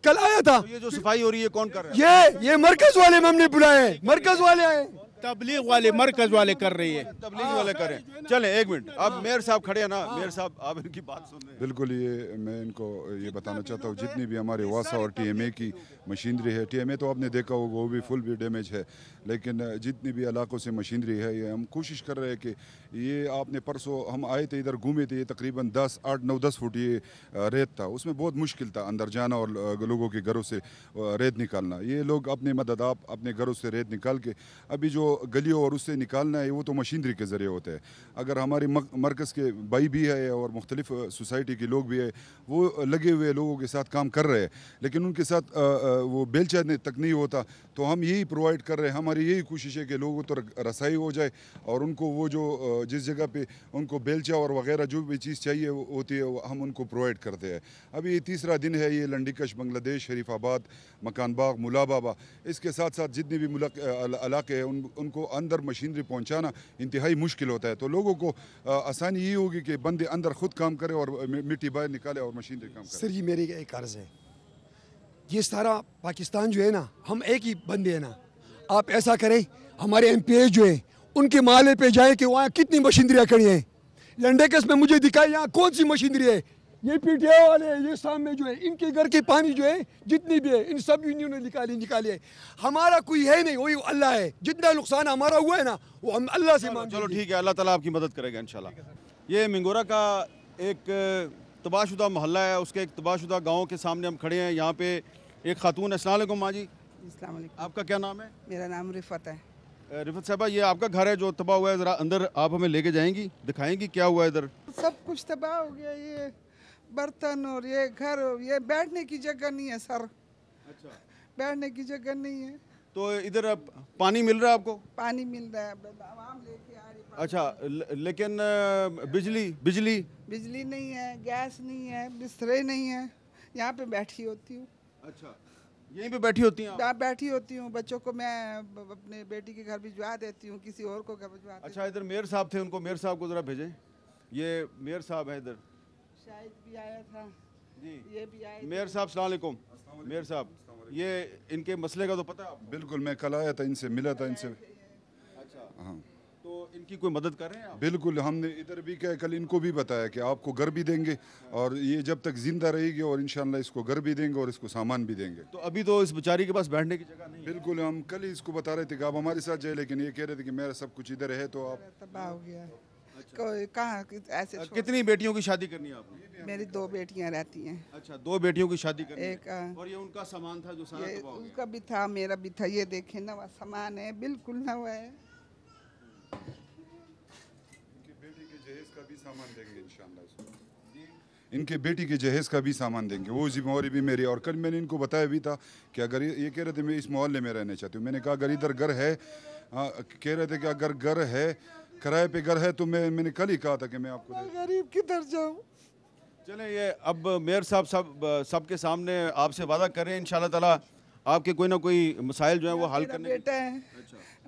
कल आया था। तो ये जो सफाई हो रही है कौन कर रहा है? ये मरकज वाले में हमने बुलाए हैं, मरकज वाले आए, तबलीग वाले मरकज वाले कर रही है, तबलीग वाले कर रहे हैं। चले एक मिनट, अब मेयर साहब खड़े हैं ना, मेयर साहब आप इनकी बात सुन रहे हैं। बिल्कुल, ये मैं इनको ये बताना चाहता हूँ, जितनी भी हमारे वासा और TMA की मशीनरी है, TMA तो आपने देखा होगा वो भी फुल भी डैमेज है, लेकिन जितनी भी इलाकों से मशीनरी है ये हम कोशिश कर रहे हैं कि ये आपने परसों हम आए थे इधर घूमे थे, ये तकरीबन 8-9-10 फुट ये रेत था, उसमें बहुत मुश्किल था अंदर जाना और लोगों के घरों से रेत निकालना। ये लोग अपने मदद आप अपने घरों से रेत निकाल के अभी जो गलियों और उससे निकालना है वो तो मशीनरी के ज़रिए होता है। अगर हमारे मरकज़ के भाई भी है और मुख्तलिफ सोसाइटी के लोग भी है, वो लगे हुए लोगों के साथ काम कर रहे हैं, लेकिन उनके साथ वो बेलचा तक नहीं होता, तो हम यही प्रोवाइड कर रहे हैं। हमारी यही कोशिश है कि लोगों तो रसाई हो जाए और उनको वो जो जिस जगह पे उनको बेलचा और वगैरह जो भी चीज़ चाहिए होती है हम उनको प्रोवाइड करते हैं। अभी ये तीसरा दिन है, ये लंडीकश, बांग्लादेश, शरीफाबाद, मकान बाग, मुला बाबा, इसके साथ साथ जितने भी इलाके हैं उनको अंदर मशीनरी पहुंचाना इंतहाई मुश्किल होता है। तो लोगों को आसानी ये होगी कि बंदे अंदर खुद काम करें और मिट्टी बाहर निकाले और मशीनरी काम करें। सर जी मेरी एक अर्ज़ है, ये सारा पाकिस्तान जो है ना, हम एक ही बंदे हैं ना। आप ऐसा करें, हमारे MPA जो है उनके माले पे जाएं कि वहाँ कितनी मशीनरियाँ खड़ी हैं। लंडेकस में मुझे दिखाई यहाँ कौन सी मशीनरी है। ये PTA वाले ये सामने जो है इनके घर के पानी जो है जितनी भी है इन सब इन्होंने निकाली है। हमारा कोई है नहीं, वही अल्लाह है। जितना नुकसान हमारा हुआ है ना वो हम अल्लाह से मांग। चलो ठीक है, अल्लाह ताला आपकी मदद करेगा इंशाल्लाह। ये मिंगोरा का एक तबाहशुदा मोहल्ला है, उसके एक तबाहशुदा गाँव के सामने हम खड़े हैं। यहाँ पे एक खातून है। अस्सलाम वालेकुम माँ जी। अस्सलाम वालेकुम। आपका क्या नाम है? मेरा नाम रिफत है। रिफत साहबा, ये आपका घर है जो तबाह हुआ है, ज़रा अंदर आप हमें लेके जाएंगी, दिखाएंगी क्या हुआ है इधर? सब कुछ तबाह हो गया, ये बर्तन और ये घर, ये बैठने की जगह नहीं है सर। अच्छा, बैठने की जगह नहीं है। तो इधर पानी मिल रहा है आपको? पानी मिल रहा है, आवाम लेके आ रही है। अच्छा, लेकिन बिजली नहीं है, गैस नहीं है, बिस्तरे नहीं है, यहाँ पे बैठी होती हूँ। अच्छा, यहीं पे बैठी होती हैं आप? बैठी होती हूँ, बच्चों को मैं अपने बेटी के घर भिजवा देती हूँ, किसी और को घर भिजवा देती हूँ। अच्छा, इधर मेयर साहब थे, उनको मेयर साहब को ज़रा भेजें। ये मेयर साहब है इधर, शायद भी आया था जी, ये भी आया। मेयर साहब अस्सलाम वालेकुम। मेयर साहब, ये इनके मसले का तो पता है आपको? बिल्कुल, मैं कल आया था, इनसे मिला था इनसे। अच्छा, हाँ तो इनकी कोई मदद कर रहे हैं आप? बिल्कुल, हमने इधर भी क्या कल इनको भी बताया कि आपको घर भी देंगे और ये जब तक जिंदा रहेगी और इंशाल्लाह इसको घर भी देंगे और इसको सामान भी देंगे। तो अभी तो इस बेचारी के पास बैठने की जगह नहीं है। बिल्कुल, हम कल ही इसको बता रहे थे कि आप हमारे साथ जाए, लेकिन ये कह रहे थे कि मेरा सब कुछ इधर है, तो आप तबाह हो गया। कहाँ ऐसे कितनी बेटियों की शादी करनी है आपने? मेरी 2 बेटियां रहती हैं। अच्छा, 2 बेटियों की शादी करनी है। एक और ये उनका सामान था जो सारा ये तबाह हो गया। उनका भी था, मेरा भी था। ये देखें नवा सामान है, बिल्कुल नवा है। सामान देंगे इंशाल्लाह इसको। इनके बेटी के जहेज का भी सामान देंगे, वो जिम्मेवारी भी मेरी। और कल मैंने इनको बताया भी था कि अगर ये कह रहे थे मैं इस मोहल्ले में रहना चाहती हूँ, मैंने कहा अगर इधर घर है, कह रहे थे कि अगर घर है, किराए पे घर है, तो मैंने कल ही कहा था कि मैं आपको गरीब किधर जाऊँ। चलें, ये अब मेयर साहब सबके सामने आपसे वादा कर रहे हैं इंशाल्लाह ताला आपके कोई ना कोई मसाइल जो है वो हल करने। बेटा है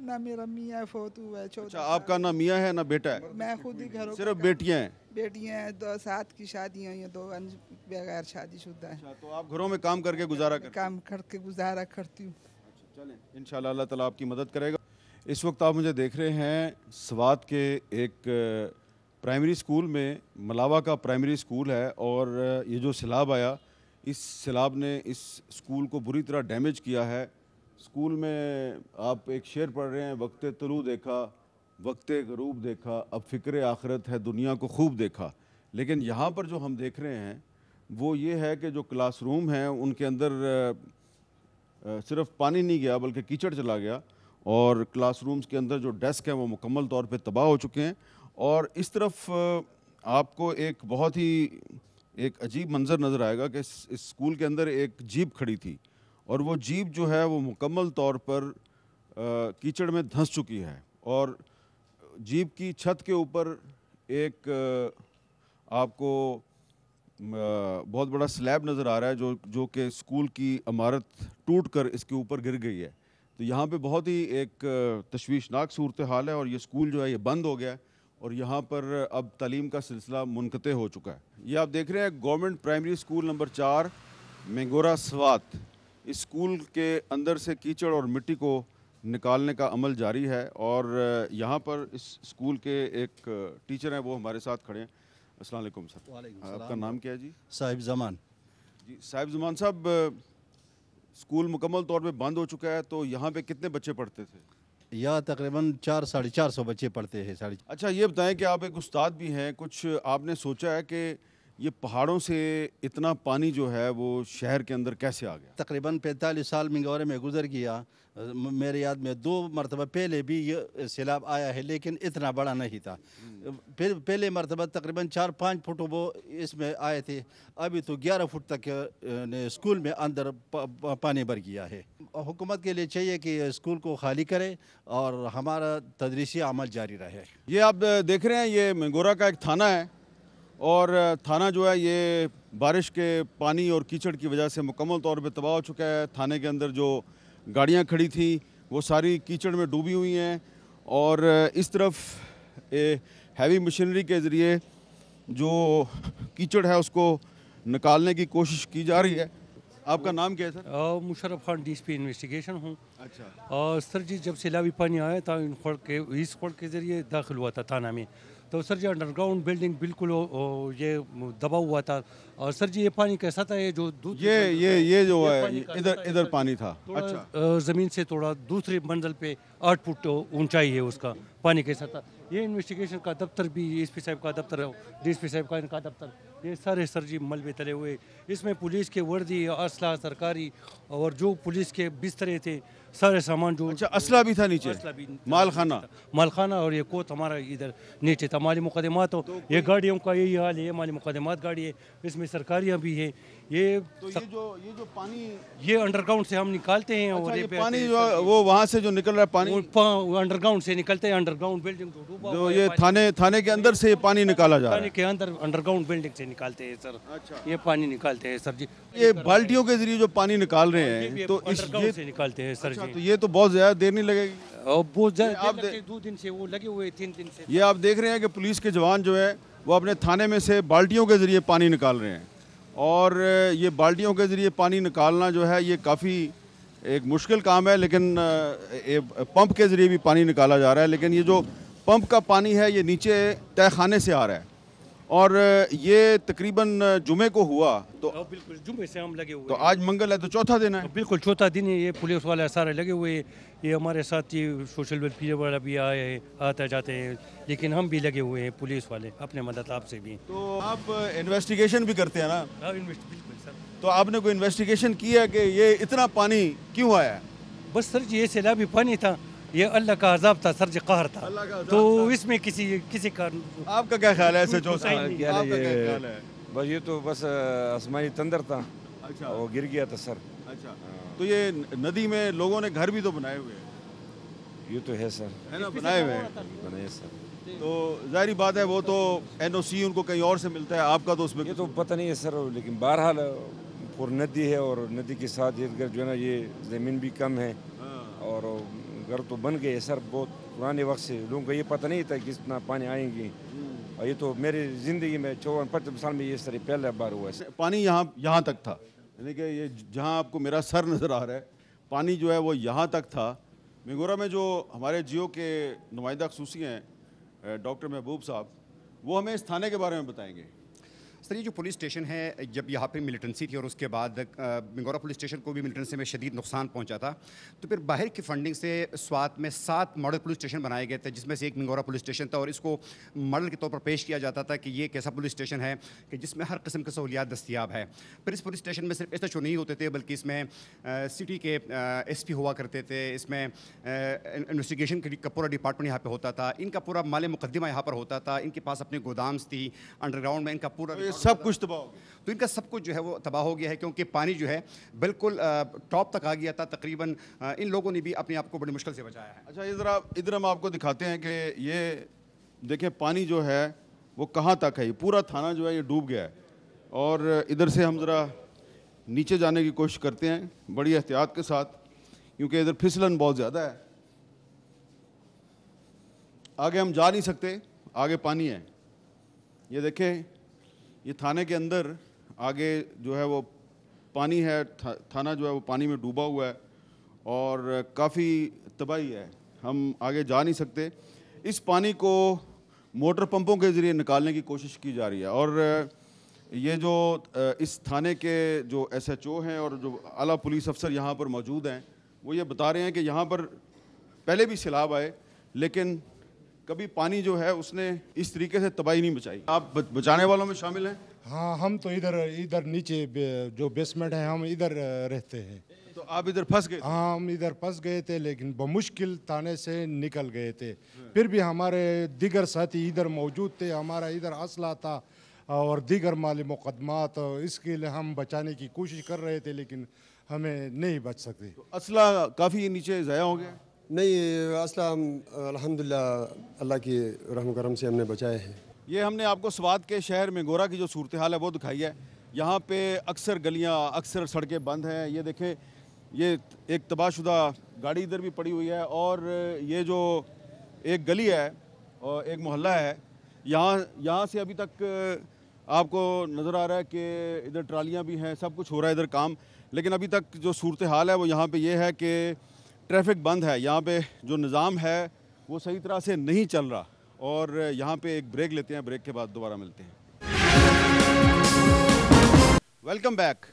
ना, मेरा मियाँ फोत हुआ है। अच्छा, आपका ना मियाँ है ना बेटा है? मैं खुद ही घरों सिर्फ बेटियाँ हैं? बेटियाँ हैं, 2 7 की शादियाँ हुई हैं, 2 बगैर शादीशुदा है। अच्छा, तो आप घरों में काम करके गुजारा करते? काम करके गुजारा करती हूँ। चलें, इंशाल्लाह अल्लाह ताला आपकी मदद करेगा। इस वक्त आप मुझे देख रहे हैं स्वात के एक प्राइमरी स्कूल में, मलावा का प्राइमरी स्कूल है, और ये जो सैलाब आया, इस सैलाब ने इस स्कूल को बुरी तरह डैमेज किया है। स्कूल में आप एक शेर पढ़ रहे हैं, वक्ते तुलू देखा, वक्ते गरूब देखा, अब फ़िक्र आखिरत है दुनिया को खूब देखा। लेकिन यहाँ पर जो हम देख रहे हैं वो ये है कि जो क्लासरूम हैं उनके अंदर सिर्फ पानी नहीं गया बल्कि कीचड़ चला गया, और क्लासरूम्स के अंदर जो डेस्क हैं वो मुकम्मल तौर पे तबाह हो चुके हैं। और इस तरफ आपको एक बहुत ही एक अजीब मंज़र नज़र आएगा कि इस स्कूल के अंदर एक जीप खड़ी थी, और वो जीप जो है वो मुकम्मल तौर पर कीचड़ में धंस चुकी है, और जीप की छत के ऊपर एक आपको बहुत बड़ा स्लैब नज़र आ रहा है जो कि स्कूल की इमारत टूटकर इसके ऊपर गिर गई है। तो यहाँ पे बहुत ही एक तशवीशनाक सूरत हाल है, और ये स्कूल जो है ये बंद हो गया है, और यहाँ पर अब तालीम का सिलसिला मुनक़ते हो चुका है। ये आप देख रहे हैं government primary school number 4 Mingora Swat. इस स्कूल के अंदर से कीचड़ और मिट्टी को निकालने का अमल जारी है, और यहाँ पर इस स्कूल के एक टीचर हैं, वो हमारे साथ खड़े हैं। अस्सलाम वालेकुम सर। आपका नाम क्या है जी? साहिब जमान। जी साहिब जमान साहब, स्कूल मुकम्मल तौर पे बंद हो चुका है, तो यहाँ पे कितने बच्चे पढ़ते थे? यहाँ तकरीबन 400-450 बच्चे पढ़ते हैं। अच्छा, ये बताएं कि आप एक उस्ताद भी हैं, कुछ आपने सोचा है कि ये पहाड़ों से इतना पानी जो है वो शहर के अंदर कैसे आ गया? तकरीबन 45 साल मिंगौरे में गुजर गया। मेरे याद में 2 मरतबा पहले भी ये सैलाब आया है, लेकिन इतना बड़ा नहीं था। फिर पहले मरतबा तकरीबन 4-5 फुट वो इसमें आए थे, अभी तो 11 फुट तक स्कूल में अंदर पानी भर गया है। हुकूमत के लिए चाहिए कि स्कूल को खाली करे और हमारा तदरीसी अमल जारी रहे। ये आप देख रहे हैं, ये मेंगोरा का एक थाना है, और थाना जो है ये बारिश के पानी और कीचड़ की वजह से मुकम्मल तौर पे तबाह हो चुका है। थाने के अंदर जो गाड़ियाँ खड़ी थी वो सारी कीचड़ में डूबी हुई हैं, और इस तरफ हैवी मशीनरी के ज़रिए जो कीचड़ है उसको निकालने की कोशिश की जा रही है। आपका नाम क्या है sir? Musharraf Khan, DSP investigation हूँ। अच्छा। और सर जी, जब सैलाबी पानी आया था इस खड़ के ज़रिए दाखिल हुआ था थाना में, तो सर जी अंडरग्राउंड बिल्डिंग बिल्कुल ये दबा हुआ था। और सर जी ये पानी कैसा था, ये जो ये जो है इधर पानी था। अच्छा। ज़मीन से थोड़ा दूसरे मंजिल पे 8 फुट ऊंचाई है उसका, पानी कैसा था। ये इन्वेस्टिगेशन का दफ्तर भी, एसपी साहब का दफ्तर, डीएसपी साहब का इनका दफ्तर, ये सारे सर जी मलबे तले हुए। इसमें पुलिस के वर्दी, असला सरकारी और जो पुलिस के बिस्तरे थे सारे सामान जो अच्छा असला भी था नीचे, माल खाना और ये कोत हमारा इधर नीचे था। माली मुकदमात तो ये गाड़ियों का यही हाल है, ये माली मुकदमात गाड़ी है, इसमें सरकारियाँ भी हैं। ये जो पानी ये अंडरग्राउंड से हम निकालते हैं। अच्छा, और ये पानी जो वो वहाँ से जो निकल रहा है पानी अंडरग्राउंड से निकलते हैं। अंडरग्राउंड बिल्डिंग जो ये थाने के अंदर से ये पानी निकाला जा रहा है, थाने के अंदर अंडरग्राउंड बिल्डिंग से निकालते हैं सर। अच्छा, ये पानी निकालते हैं सर जी। ये बाल्टियों के जरिए जो पानी निकाल रहे हैं तो अंडरग्राउंड से निकालते हैं सर जी। तो ये तो बहुत ज्यादा देर नहीं लगेगी। और बहुत ज्यादा 2 दिन से वो लगे हुए 3 दिन से। ये आप देख रहे हैं कि पुलिस के जवान जो है वो अपने थाने में से बाल्टियों के जरिए पानी निकाल रहे हैं। और ये बाल्टियों के ज़रिए पानी निकालना जो है ये काफ़ी एक मुश्किल काम है, लेकिन पंप के ज़रिए भी पानी निकाला जा रहा है। लेकिन ये जो पंप का पानी है ये नीचे तहखाने से आ रहा है और ये तकरीबन जुमे को हुआ तो बिल्कुल जुमे से हम लगे हुए। तो आज मंगल है तो चौथा दिन है। बिल्कुल चौथा दिन है। ये पुलिस वाले सारे लगे हुए हैं। ये हमारे साथ ये सोशल वेलफेयर वाला भी आए हैं, आते जाते हैं, लेकिन हम भी लगे हुए हैं पुलिस वाले अपने मदद आपसे भी। तो आप इन्वेस्टिगेशन भी करते हैं ना? बिल्कुल सर। तो आपने कोई इन्वेस्टिगेशन किया कि ये इतना पानी क्यों आया? बस सर जी ये सैलाबी पानी था, ये अल्लाह का अजाब था सर जी, कहर था। तो इसमें किसी का आपका क्या ख्याल है? ऐसे बस ये तो बस आसमानी तंदर था। अच्छा, वो गिर गया था सर। अच्छा, तो ये नदी में लोगों ने घर भी तो बनाए हुए हैं। ये तो है सर, है ना, बनाए हुए बनाए सर। तो जाहिर बात है वो तो NOC उनको कहीं और से मिलता है, आपका तो उसमें ये तो पता नहीं है सर। लेकिन बहरहाल पूरी नदी है और नदी के साथ इधर जो है ना ये ज़मीन भी कम है और घर तो बन गए सर बहुत पुराने वक्त से। लोगों को ये पता नहीं था कि इतना पानी आएंगे। और ये तो मेरी ज़िंदगी में 54-55 साल में ये सर पहला बार हुआ है। पानी यहाँ तक था, यानी कि ये जहाँ आपको मेरा सर नज़र आ रहा है पानी जो है वो यहाँ तक था। मिंगोरा में जो हमारे जियो के नुमाइंदा खसूसी हैं डॉक्टर महबूब साहब, वो हमें इस थाने के बारे में बताएंगे। सर ये जो पुलिस स्टेशन है, जब यहाँ पे मिलिटेंसी थी और उसके बाद मिंगोरा पुलिस स्टेशन को भी मिलिटेंसी में शदीद नुकसान पहुँचा था, तो फिर बाहर की फंडिंग से स्वात में 7 मॉडल पुलिस स्टेशन बनाए गए थे, जिसमें से एक मिंगोरा पुलिस स्टेशन था। और इसको मॉडल के तौर पर पेश किया जाता था कि ये एक ऐसा पुलिस स्टेशन है कि जिसमें हर किस्म की सहूलियात दस्तियाब है। फिर इस पुलिस स्टेशन में सिर्फ SHO नहीं होते थे, बल्कि इसमें सिटी के SP हुआ करते थे, इसमें इन्वेस्टिगेशन का पूरा डिपार्टमेंट यहाँ पर होता था, इनका पूरा माल मुकदमा यहाँ पर होता था, इनके पास अपने गोदाम्स थी, अंडरग्राउंड में इनका पूरा सब कुछ तबाह हो गया। तो इनका सब कुछ जो है वो तबाह हो गया है, क्योंकि पानी जो है बिल्कुल टॉप तक आ गया था। तकरीबन इन लोगों ने भी अपने आप को बड़ी मुश्किल से बचाया है। अच्छा, इधर हम आपको दिखाते हैं कि ये देखें पानी जो है वो कहाँ तक है। ये पूरा थाना जो है ये डूब गया है। और इधर से हम ज़रा नीचे जाने की कोशिश करते हैं बड़ी एहतियात के साथ, क्योंकि इधर फिसलन बहुत ज़्यादा है। आगे हम जा नहीं सकते, आगे पानी है। ये देखें, ये थाने के अंदर आगे जो है वो पानी है, थाना जो है वो पानी में डूबा हुआ है और काफ़ी तबाही है। हम आगे जा नहीं सकते। इस पानी को मोटर पंपों के ज़रिए निकालने की कोशिश की जा रही है। और ये जो इस थाने के जो SHO हैं और जो आला पुलिस अफसर यहाँ पर मौजूद हैं, वो ये बता रहे हैं कि यहाँ पर पहले भी सैलाब आए, लेकिन कभी पानी जो है उसने इस तरीके से तबाही नहीं मचाई। आप बचाने वालों में शामिल हैं? हाँ, हम तो इधर नीचे जो बेसमेंट है हम इधर रहते हैं। तो आप इधर फंस गए? हाँ, हम इधर फंस गए थे, लेकिन बमुश्किल थाने से निकल गए थे। फिर भी हमारे दीगर साथी इधर मौजूद थे, हमारा इधर असला था और दीगर माली मुकदमात, इसके लिए हम बचाने की कोशिश कर रहे थे, लेकिन हमें नहीं बच सकते। तो असला काफ़ी नीचे ज़ाया हो गया? नहीं, असला अल्हम्दुलिल्लाह अल्लाह की रहम करम से हमने बचाए हैं। ये हमने आपको स्वात के शहर मिंगोरा की जो सूरत हाल है वो दिखाई है। यहाँ पे अक्सर गलियाँ, अक्सर सड़कें बंद हैं। ये देखें, ये एक तबाहशुदा गाड़ी इधर भी पड़ी हुई है और ये जो एक गली है और एक मोहल्ला है, यहाँ से अभी तक आपको नज़र आ रहा है कि इधर ट्रालियाँ भी हैं, सब कुछ हो रहा है इधर काम। लेकिन अभी तक जो सूरत हाल है वो यहाँ पे ये है कि ट्रैफिक बंद है। यहाँ पे जो निज़ाम है वो सही तरह से नहीं चल रहा। और यहाँ पे एक ब्रेक लेते हैं, ब्रेक के बाद दोबारा मिलते हैं। Welcome back.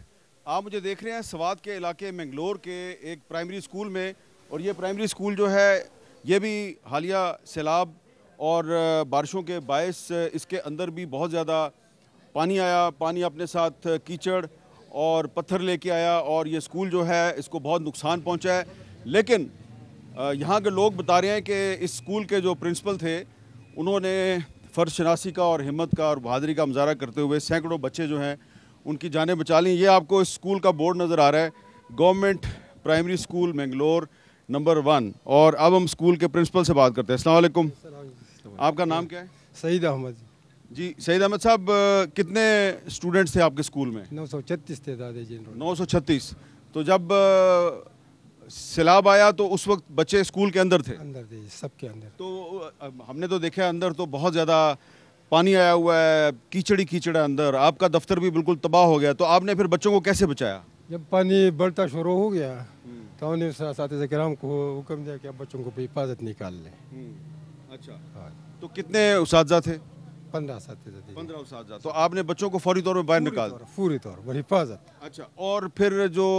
आप मुझे देख रहे हैं स्वात के इलाके मैंगलोर के एक प्राइमरी स्कूल में। और ये प्राइमरी स्कूल जो है ये भी हालिया सैलाब और बारिशों के बायस इसके अंदर भी बहुत ज़्यादा पानी आया। पानी अपने साथ कीचड़ और पत्थर लेके आया और ये स्कूल जो है इसको बहुत नुकसान पहुंचा है। लेकिन यहाँ के लोग बता रहे हैं कि इस स्कूल के जो प्रिंसिपल थे उन्होंने फ़र्ज शनासी का और हिम्मत का और बहादुरी का मुजाहरा करते हुए सैकड़ों बच्चे जो हैं उनकी जानें बचा ली। ये आपको इस स्कूल का बोर्ड नज़र आ रहा है, government primary school Mangalore number 1। और अब हम स्कूल के प्रिंसिपल से बात करते हैं। अस्सलाम वालेकुम, आपका नाम क्या है? सईद अहमद जी। सईद अहमद साहब, कितने स्टूडेंट्स थे आपके स्कूल में? 936 थे दादाजी। 936। तो जब सैलाब आया तो उस वक्त बच्चे स्कूल के अंदर थे? अंदर थे, सबके अंदर। तो हमने तो देखा अंदर तो बहुत ज़्यादा पानी आया हुआ है, कीचड़ ही कीचड़ है अंदर, आपका दफ्तर भी बिल्कुल तबाह हो गया। तो आपने फिर बच्चों को कैसे बचाया? जब पानी बढ़ता शुरू हो गया तो उन्होंने साथी कराम को हुक्म दिया कि अब बच्चों को हिफाजत निकाल लें। अच्छा, तो कितने उसातिज़ा थे? 15 उसातिज़ा थे। 15 उसातिज़ा। तो आपने बच्चों को फौरी तौर पर बाहर निकाल? पूरी तौर पर हिफाजत। अच्छा, और फिर जो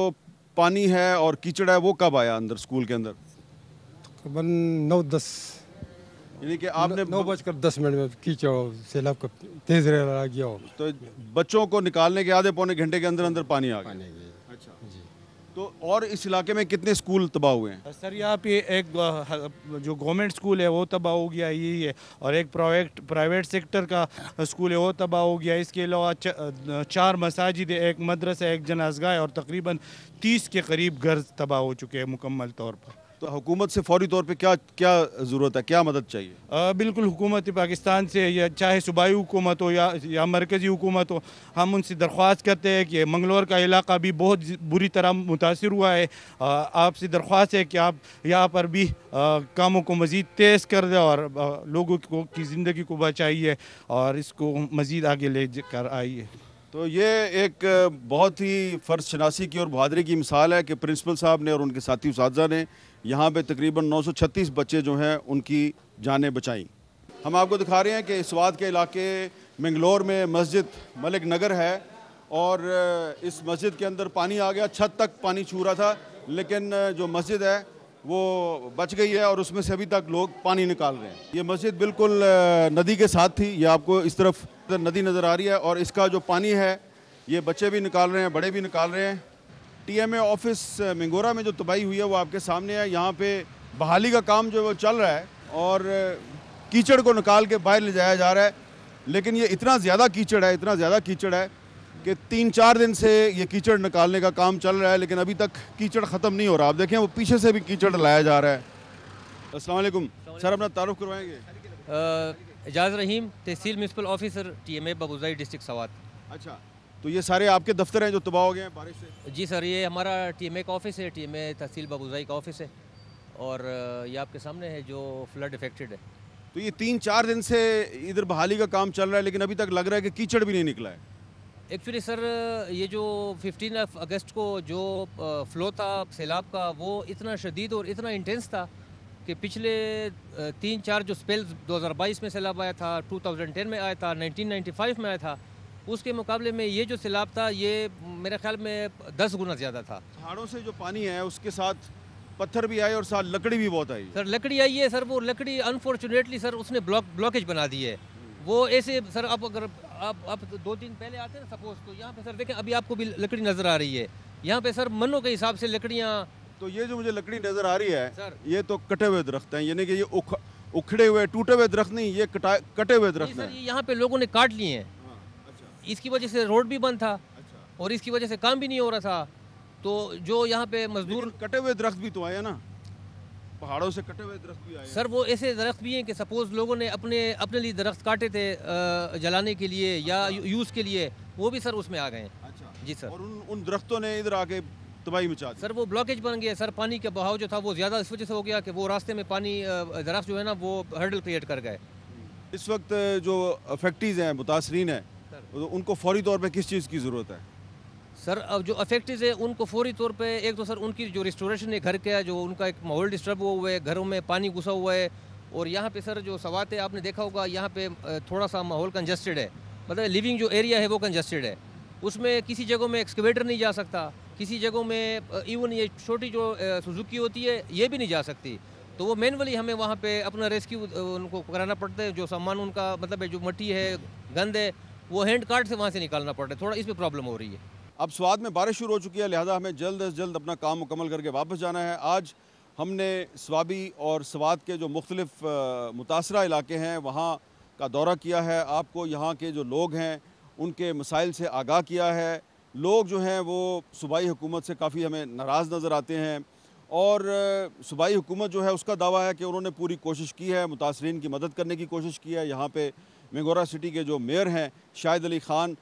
पानी है और कीचड़ है वो कब आया अंदर स्कूल के अंदर? तकरीबन 9-10, यानी कि आपने 9:10 में कीचड़ सैलाब का तेज आ गया हो। तो बच्चों को निकालने के आधे पौने घंटे के अंदर अंदर पानी आ गया। अच्छा जी। तो और इस इलाके में कितने स्कूल तबाह हुए हैं? सर यहाँ पे एक जो गवर्नमेंट स्कूल है वो तबाह हो गया यही है, और एक प्राइवेट सेक्टर का स्कूल है वो तबाह हो गया। इसके अलावा 4 मसाजिद, एक मदरसा, एक जनाज़गाह और तकरीबन 30 के करीब घर तबाह हो चुके हैं मुकम्मल तौर पर। तो हुकूमत से फौरी तौर पे क्या क्या ज़रूरत है, क्या मदद चाहिए? बिल्कुल, हुकूमत पाकिस्तान से या चाहे सूबाई हुकूमत हो या मरकज़ी हुकूमत हो, हम उनसे दरख्वास्त करते हैं कि मंगलोर का इलाका भी बहुत बुरी तरह मुतासिर हुआ है। आपसे दरख्वास्त है कि आप यहाँ पर भी कामों को मज़ीद तेज़ कर दें और लोगों को की ज़िंदगी को बचाइए और इसको मज़ीद आगे ले कर आइए। तो ये एक बहुत ही फ़र्ज शनासी की और बहादुरी की मिसाल है कि प्रिंसिपल साहब ने और उनके साथी उसातिज़ा ने यहाँ पे तकरीबन 936 बच्चे जो हैं उनकी जानें बचाई। हम आपको दिखा रहे हैं कि स्वात के इलाके मैंगलोर में मस्जिद मलिक नगर है और इस मस्जिद के अंदर पानी आ गया, छत तक पानी छू रहा था, लेकिन जो मस्जिद है वो बच गई है और उसमें से अभी तक लोग पानी निकाल रहे हैं। ये मस्जिद बिल्कुल नदी के साथ थी, ये आपको इस तरफ नदी नज़र आ रही है और इसका जो पानी है ये बच्चे भी निकाल रहे हैं, बड़े भी निकाल रहे हैं। TMA ऑफिस मिंगोरा में जो तबाही हुई है वो आपके सामने है। यहाँ पे बहाली का काम जो वो चल रहा है और कीचड़ को निकाल के बाहर ले जाया जा रहा है, लेकिन ये इतना ज़्यादा कीचड़ है कि 3-4 दिन से ये कीचड़ निकालने का काम चल रहा है, लेकिन अभी तक कीचड़ ख़त्म नहीं हो रहा। आप देखें वो पीछे से भी कीचड़ लाया जा रहा है। अस्सलाम वालेकुम सर, अपना तारुफ करवाएंगे? Ejaz Rahim, tehsil municipal officer TMA Babuzai district Swat. अच्छा, तो ये सारे आपके दफ्तर हैं जो तबाह हो गए हैं बारिश से? जी सर, ये हमारा TMA का ऑफिस है, TMA तहसील बाबूजाई का ऑफिस है और ये आपके सामने है जो फ्लड इफेक्टेड है। तो ये 3-4 दिन से इधर बहाली का काम चल रहा है, लेकिन अभी तक लग रहा है कि कीचड़ भी नहीं निकला है। एक्चुअली सर, ये जो 15 अगस्त को जो फ्लो था सैलाब का वो इतना शदीद और इतना इंटेंस था कि पिछले 3-4 जो स्पेल्स 2022 में सैलाब आया था, 2010 में आया था, 1995 में आया था, उसके मुकाबले में ये जो सैलाब था ये मेरे ख्याल में 10 गुना ज़्यादा था। पहाड़ों से जो पानी है उसके साथ पत्थर भी आए और साथ लकड़ी भी बहुत आई। सर लकड़ी आई है सर, वो लकड़ी अनफॉर्चुनेटली सर उसने ब्लॉकेज बना दी है। वो ऐसे सर, अब अगर आप 2 दिन पहले आते हैं ना सपोज, तो यहाँ पे सर देखें अभी आपको भी लकड़ी नज़र आ रही है। यहाँ पे सर मनों के हिसाब से लकड़ियाँ। तो ये जो मुझे लकड़ी नज़र आ रही है सर, ये तो कटे हुए दरख्त हैं, यानी कि ये उखड़े हुए टूटे हुए दरख्त नहीं, ये कटे हुए दरख्त हैं। यहाँ पे लोगों ने काट लिए हैं। इसकी वजह से रोड भी बंद था और इसकी वजह से काम भी नहीं हो रहा था। तो जो यहाँ पे मजदूर, कटे हुए दरख्त भी तो आए ना, पहाड़ों से कटे हुए दरख्त भी आए सर। वो ऐसे दरख्त भी हैं कि सपोज लोगों ने अपने लिए दरख्त काटे थे जलाने के लिए या यूज़ के लिए, वो भी सर उसमें आ गए हैं। अच्छा जी सर। और उन दरख्तों ने इधर आके तबाही मचा दी। सर वो ब्लॉकेज बन गया सर, पानी का बहाव जो था वो ज़्यादा इस वजह से हो गया कि वो रास्ते में पानी दरख्त जो है ना वो हर्डल क्रिएट कर गए। इस वक्त जो अफेक्टीज़ हैं, मुतासरीन हैं, उनको फौरी तौर पे किस चीज़ की ज़रूरत है? सर अब जो अफेक्टेड है उनको फौरी तौर पे एक तो सर उनकी जो रिस्टोरेशन है घर का, जो उनका एक माहौल डिस्टर्ब हुआ है, घरों में पानी घुसा हुआ है। और यहाँ पे सर जो सवात है आपने देखा होगा, यहाँ पे थोड़ा सा माहौल कंजस्टेड है, मतलब लिविंग जो एरिया है वो कंजस्टेड है। उसमें किसी जगहों में एक्सकेवेटर नहीं जा सकता, किसी जगहों में इवन ये छोटी जो सुजुकी होती है ये भी नहीं जा सकती। तो वो मैनुअली हमें वहाँ पे अपना रेस्क्यू उनको कराना पड़ता है। जो सामान उनका मतलब है, जो मिट्टी है, गंद है, वो हैंड कार्ट से वहाँ से निकालना पड़ता है। थोड़ा इसमें प्रॉब्लम हो रही है। अब स्वात में बारिश शुरू हो चुकी है, लिहाजा हमें जल्द से जल्द अपना काम मुकम्मल करके वापस जाना है। आज हमने स्वाबी और स्वात के जो मुख्तलिफ मुतासरा इलाके हैं वहाँ का दौरा किया है। आपको यहाँ के जो लोग हैं उनके मसाइल से आगाह किया है। लोग जो हैं वो सूबाई हुकूमत से काफ़ी हमें नाराज़ नज़र आते हैं और सूबाई हुकूमत जो है उसका दावा है कि उन्होंने पूरी कोशिश की है, मुतासरीन की मदद करने की कोशिश की है। यहाँ पे मिंगोरा सिटी के जो मेयर हैं शाहिद अली ख़ान,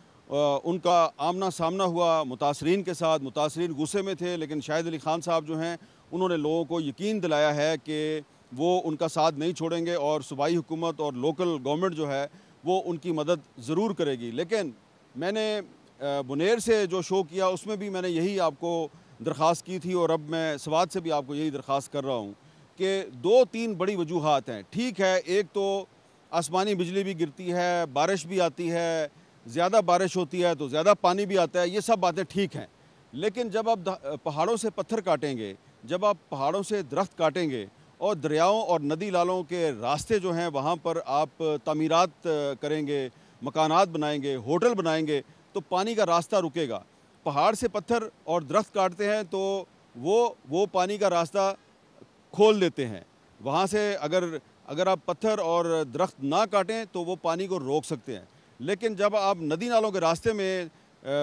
उनका आमना सामना हुआ मुतासरीन के साथ। मुतासरीन गुस्से में थे, लेकिन शाहिद अली ख़ान साहब जो हैं उन्होंने लोगों को यकीन दिलाया है कि वो उनका साथ नहीं छोड़ेंगे और सूबाई हुकूमत और लोकल गवर्नमेंट जो है वो उनकी मदद ज़रूर करेगी। लेकिन मैंने बुनेर से जो शो किया उसमें भी मैंने यही आपको दरख्वास्त की थी और अब मैं स्वात से भी आपको यही दरख्वास्त कर रहा हूँ कि 2-3 बड़ी वजूहात हैं। ठीक है, एक तो आसमानी बिजली भी गिरती है, बारिश भी आती है, ज़्यादा बारिश होती है तो ज़्यादा पानी भी आता है, ये सब बातें ठीक हैं। लेकिन जब आप पहाड़ों से पत्थर काटेंगे, जब आप पहाड़ों से दरख्त काटेंगे और दरियाओं और नदी नालों के रास्ते जो हैं वहाँ पर आप तामीरात करेंगे, मकानात बनाएंगे, होटल बनाएंगे, तो पानी का रास्ता रुकेगा। पहाड़ से पत्थर और दरख्त काटते हैं तो वो पानी का रास्ता खोल देते हैं। वहाँ से अगर आप पत्थर और दरख्त ना काटें तो वो पानी को रोक सकते हैं। लेकिन जब आप नदी नालों के रास्ते में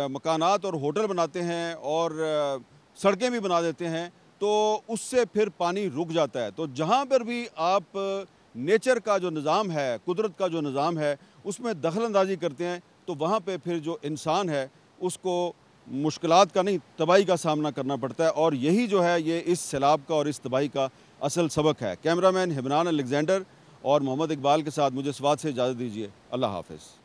मकानात और होटल बनाते हैं और सड़कें भी बना देते हैं तो उससे फिर पानी रुक जाता है। तो जहाँ पर भी आप नेचर का जो निज़ाम है, कुदरत का जो निज़ाम है, उसमें दखल अंदाजी करते हैं तो वहाँ पे फिर जो इंसान है उसको मुश्किलात का नहीं, तबाही का सामना करना पड़ता है। और यही जो है ये इस सैलाब का और इस तबाही का असल सबक है। कैमरामैन हिबनान अलेक्जेंडर और मोहम्मद इकबाल के साथ मुझे स्वात से इजाज़त दीजिए। अल्लाह हाफ़िज़।